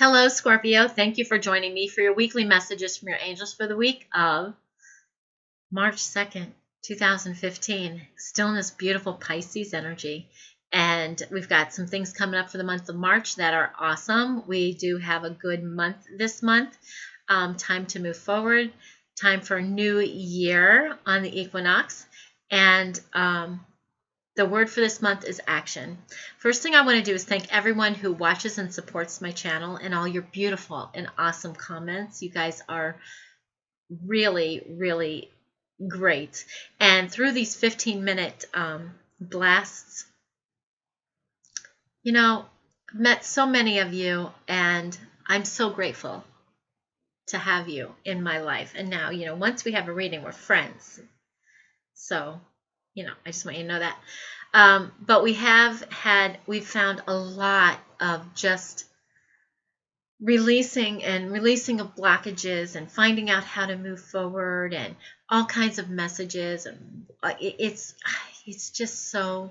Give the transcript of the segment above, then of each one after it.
Hello, Scorpio. Thank you for joining me for your weekly messages from your angels for the week of March 2nd, 2015. Still in this beautiful Pisces energy. And we've got some things coming up for the month of March that are awesome. We do have a good month this month. Time to move forward. Time for a new year on the equinox. And the word for this month is action. First thing I want to do is thank everyone who watches and supports my channel and all your beautiful and awesome comments. You guys are really, really great. And through these 15-minute blasts, you know, I've met so many of you, and I'm so grateful to have you in my life. And now, once we have a reading, we're friends. So, I just want you to know that. But we've found a lot of just releasing of blockages and finding out how to move forward and all kinds of messages. And it's just so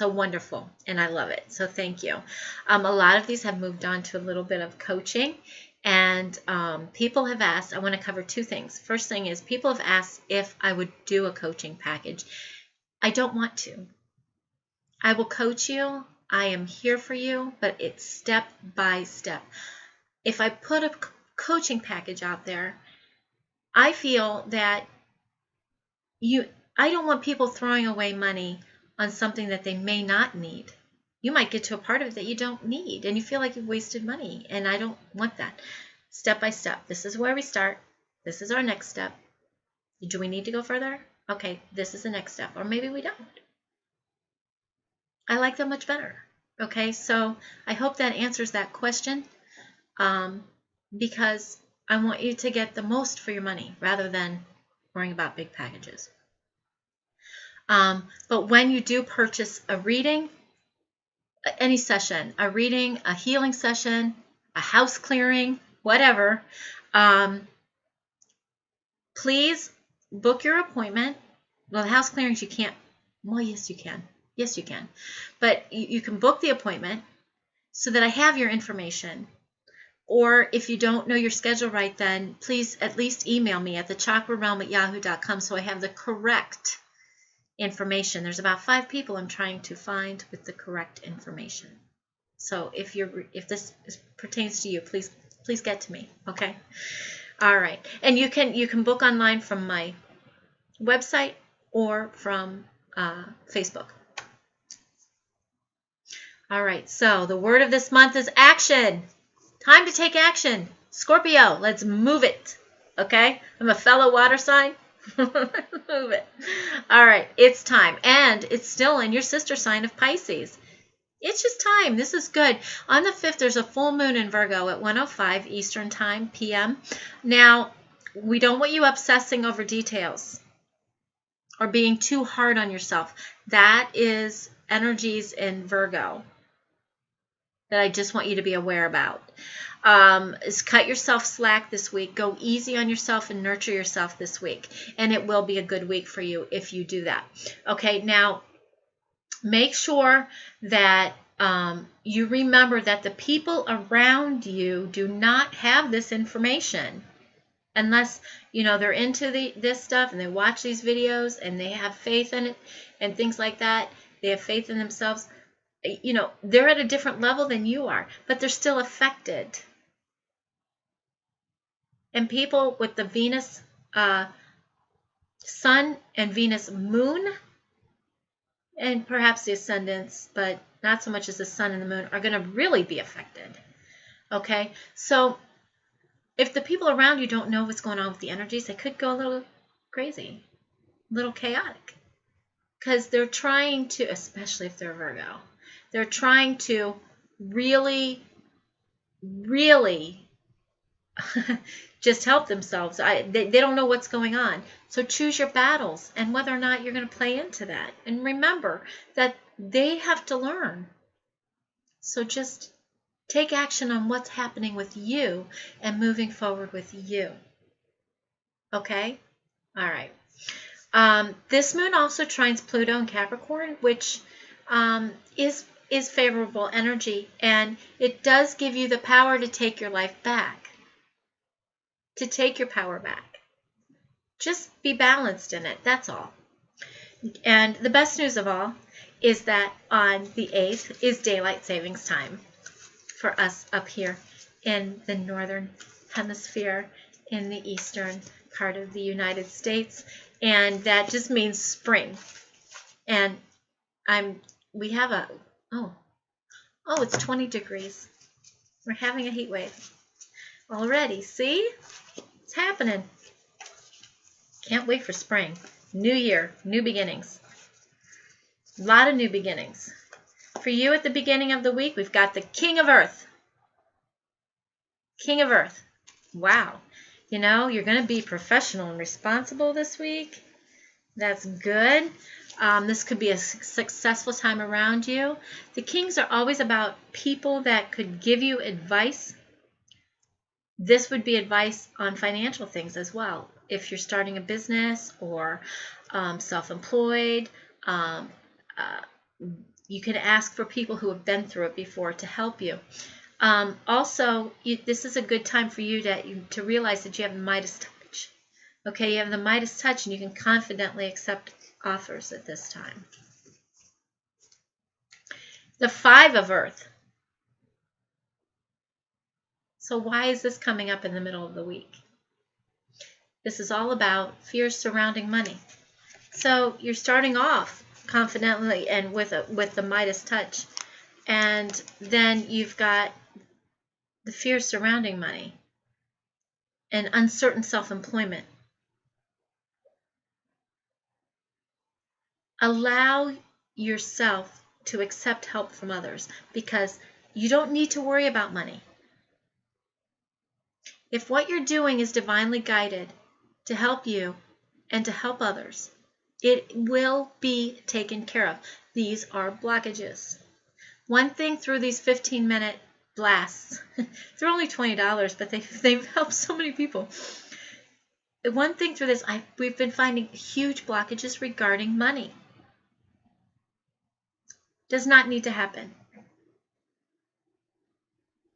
wonderful, and I love it. So thank you. A lot of these have moved on to a little bit of coaching. And people have asked, I want to cover two things. First thing is, people have asked if I would do a coaching package. I don't want to. I will coach you. I am here for you, but it's step by step. If I put a coaching package out there, I feel that I don't want people throwing away money on something that they may not need. You might get to a part of it that you don't need, and you feel like you've wasted money, and I don't want that. Step by step. This is where we start. This is our next step. Do we need to go further? Okay, this is the next step, or maybe we don't. I like them much better. Okay, so I hope that answers that question, because I want you to get the most for your money rather than worrying about big packages. But when you do purchase a reading, any session, a reading, a healing session, a house clearing, whatever, please book your appointment. Well, the house clearings you can't. Well, yes, you can. Yes, you can. But you can book the appointment so that I have your information. Or if you don't know your schedule right, then please at least email me at thechakrarealm@yahoo.com so I have the correct information. There's about 5 people I'm trying to find with the correct information. So if this pertains to you, please get to me, okay? All right. And you can book online from my website or from Facebook. All right. So the word of this month is action. Time to take action. Scorpio, let's move it. Okay? I'm a fellow water sign. Move it. All right, it's time. And it's still in your sister sign of Pisces. It's just time. This is good. On the 5th, there's a full moon in Virgo at 1:05 Eastern Time, p.m. Now, we don't want you obsessing over details or being too hard on yourself. That is energies in Virgo that I just want you to be aware about. Is cut yourself slack this week. Go easy on yourself and nurture yourself this week. And it will be a good week for you if you do that. Okay, now make sure that you remember that the people around you do not have this information. Unless, they're into this stuff and they watch these videos and they have faith in it and things like that. They have faith in themselves. They're at a different level than you are, but they're still affected. And people with the Venus Sun and Venus Moon, and perhaps the ascendants, but not so much as the Sun and the Moon, are going to really be affected. Okay? So if the people around you don't know what's going on with the energies, they could go a little crazy, a little chaotic. Because they're trying to, especially if they're Virgo, they're trying to really, really just help themselves. They don't know what's going on. So choose your battles and whether or not you're going to play into that. And remember that they have to learn. So just take action on what's happening with you and moving forward with you. Okay? All right. This moon also trines Pluto in Capricorn, which is is favorable energy, and it does give you the power to take your life back, to take your power back. Just be balanced in it, that's all. And the best news of all is that on the 8th is daylight savings time for us up here in the northern hemisphere, in the eastern part of the United States, and that just means spring. And we have it's 20 degrees. We're having a heat wave already. See? It's happening. Can't wait for spring. New year, new beginnings. A lot of new beginnings. For you at the beginning of the week, we've got the King of Earth. King of Earth. Wow. You know, you're going to be professional and responsible this week. That's good. This could be a successful time around you. The Kings are always about people that could give you advice. This would be advice on financial things as well. If you're starting a business or self-employed, you can ask for people who have been through it before to help you. Also, this is a good time for you to realize that you have the Midas touch. Okay, you have the Midas touch, and you can confidently accept offers at this time. The 5 of Earth. So why is this coming up in the middle of the week? This is all about fears surrounding money. So you're starting off confidently and with the Midas touch, and then you've got the fears surrounding money and uncertain self-employment. Allow yourself to accept help from others, because you don't need to worry about money. If what you're doing is divinely guided to help you and to help others, it will be taken care of. These are blockages. One thing through these 15-minute blasts, they're only $20, but they've helped so many people. One thing through this, we've been finding huge blockages regarding money. Does not need to happen.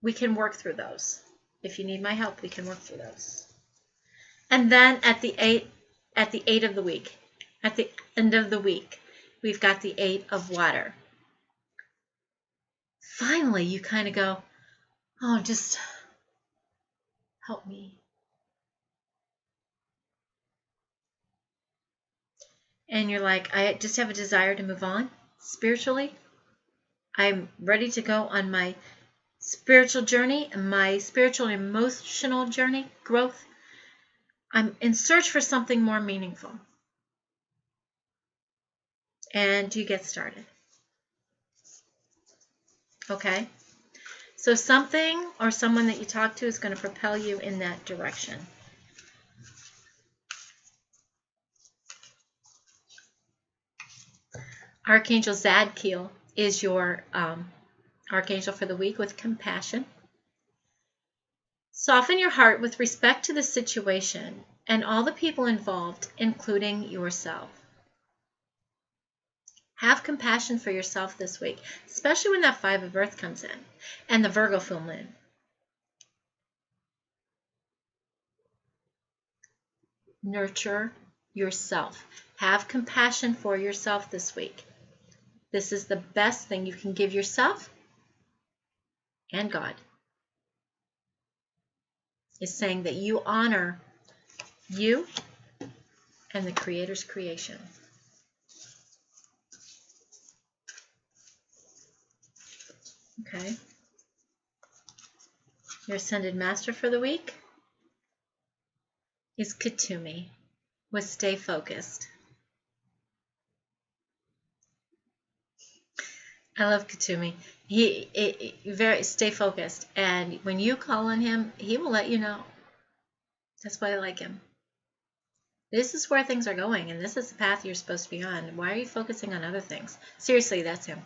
We can work through those. If you need my help, we can work through those. And then at the 8 of the week, at the end of the week, we've got the 8 of water. Finally, you kind of go, oh, just help me. And you're like, I just have a desire to move on spiritually. I'm ready to go on my spiritual journey, my spiritual and emotional journey, growth. I'm in search for something more meaningful. And you get started. Okay? So something or someone that you talk to is going to propel you in that direction. Archangel Zadkiel is your archangel for the week with compassion. Soften your heart with respect to the situation and all the people involved, including yourself. Have compassion for yourself this week, especially when that 5 of Earth comes in and the Virgo full moon. Nurture yourself. Have compassion for yourself this week. This is the best thing you can give yourself and God. Is saying that you honor you and the Creator's creation. Okay. Your Ascended Master for the week is Katumi with Stay Focused. I love Katumi. He very stay focused, and when you call on him, he will let you know. That's why I like him. This is where things are going, and this is the path you're supposed to be on. Why are you focusing on other things? Seriously, that's him.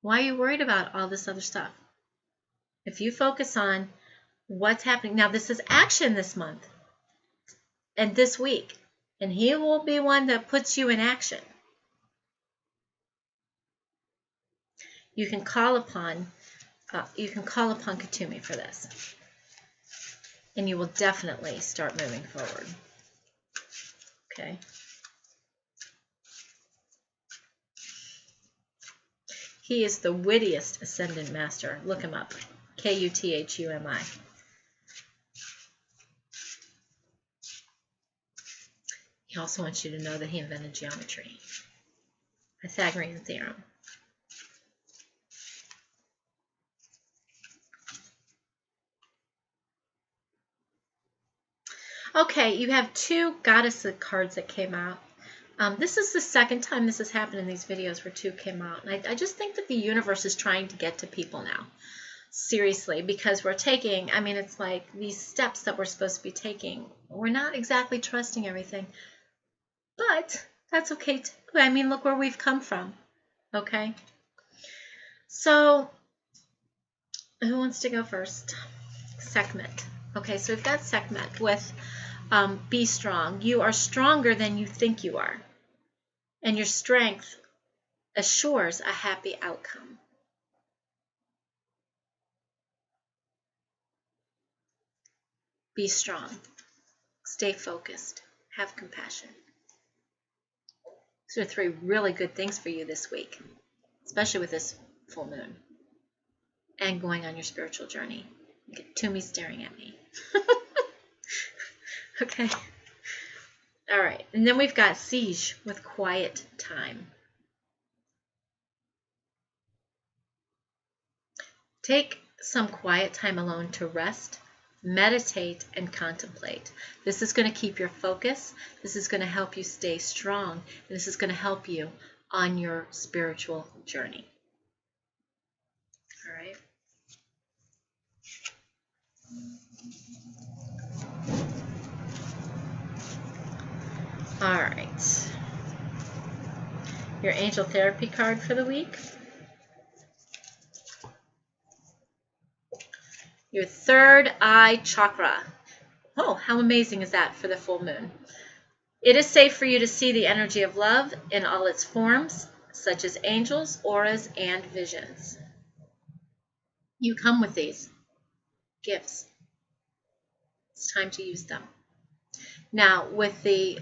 Why are you worried about all this other stuff? If you focus on what's happening, now this is action this month and this week, and he will be one that puts you in action. you can call upon Katumi for this, and you will definitely start moving forward. Okay. He is the wittiest ascendant master. Look him up. Kuthumi. He also wants you to know that he invented geometry. Pythagorean theorem. Okay, you have two goddess cards that came out. This is the second time this has happened in these videos where two came out. And I just think that the universe is trying to get to people now. Seriously, because we're taking, I mean, it's like these steps that we're supposed to be taking. We're not exactly trusting everything. But that's okay too. I mean, look where we've come from. Okay? So, who wants to go first? Sekhmet. Okay, so we've got Sekhmet with be strong. You are stronger than you think you are. And your strength assures a happy outcome. Be strong. Stay focused. Have compassion. These are three really good things for you this week, especially with this full moon and going on your spiritual journey. Toomey staring at me. Okay. All right. And then we've got Siege with quiet time. Take some quiet time alone to rest, meditate, and contemplate. This is going to keep your focus. This is going to help you stay strong. And this is going to help you on your spiritual journey. All right. All right. Your angel therapy card for the week. Your third eye chakra. Oh, how amazing is that for the full moon? It is safe for you to see the energy of love in all its forms, such as angels, auras, and visions. You come with these gifts. It's time to use them. Now, with the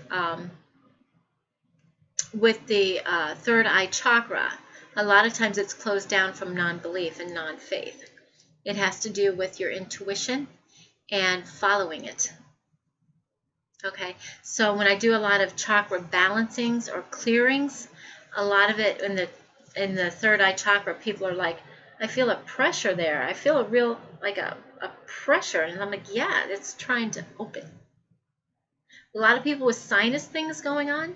third eye chakra, a lot of times it's closed down from non-belief and non-faith. It has to do with your intuition and following it. Okay, so when I do a lot of chakra balancings or clearings, a lot of it in the third eye chakra, people are like, I feel a pressure there. I feel a real, like a pressure. And I'm like, yeah, it's trying to open. A lot of people with sinus things going on.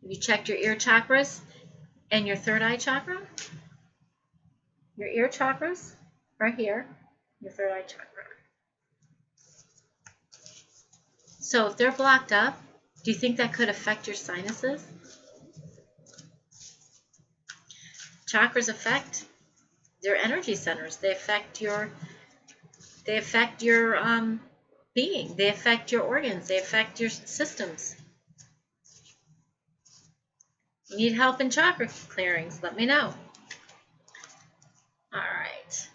Have you checked your ear chakras and your third eye chakra? Your ear chakras, right here, your third eye chakra. So if they're blocked up, do you think that could affect your sinuses? Chakras affect their energy centers. They affect your being. They affect your organs. They affect your systems. You need help in chakra clearings? Let me know. All right.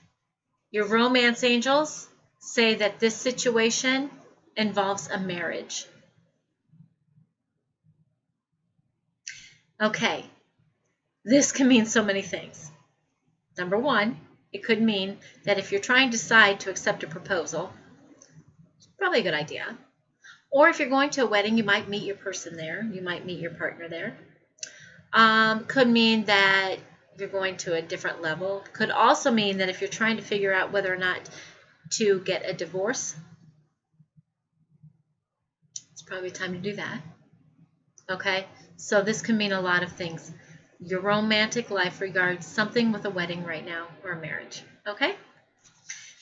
Your romance angels say that this situation involves a marriage. Okay. This can mean so many things. Number one, it could mean that if you're trying to decide to accept a proposal, it's probably a good idea. Or if you're going to a wedding, you might meet your person there. You might meet your partner there. Could mean that you're going to a different level. Could also mean that if you're trying to figure out whether or not to get a divorce, it's probably time to do that. Okay? So this can mean a lot of things. Your romantic life regards something with a wedding right now or a marriage. Okay?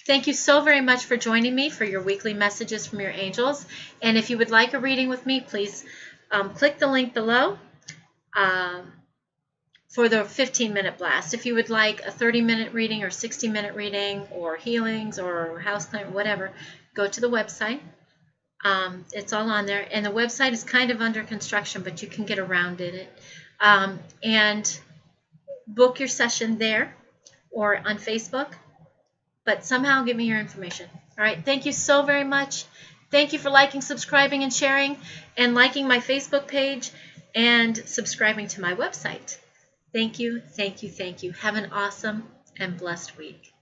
Thank you so very much for joining me for your weekly messages from your angels. And if you would like a reading with me, please click the link below for the 15-minute blast. If you would like a 30-minute reading or 60-minute reading or healings or house clearing, whatever, go to the website. It's all on there. And the website is kind of under construction, but you can get around it. and book your session there or on Facebook. But somehow give me your information. All right. Thank you so very much. Thank you for liking, subscribing, and sharing, and liking my Facebook page and subscribing to my website. Thank you, thank you, thank you. Have an awesome and blessed week.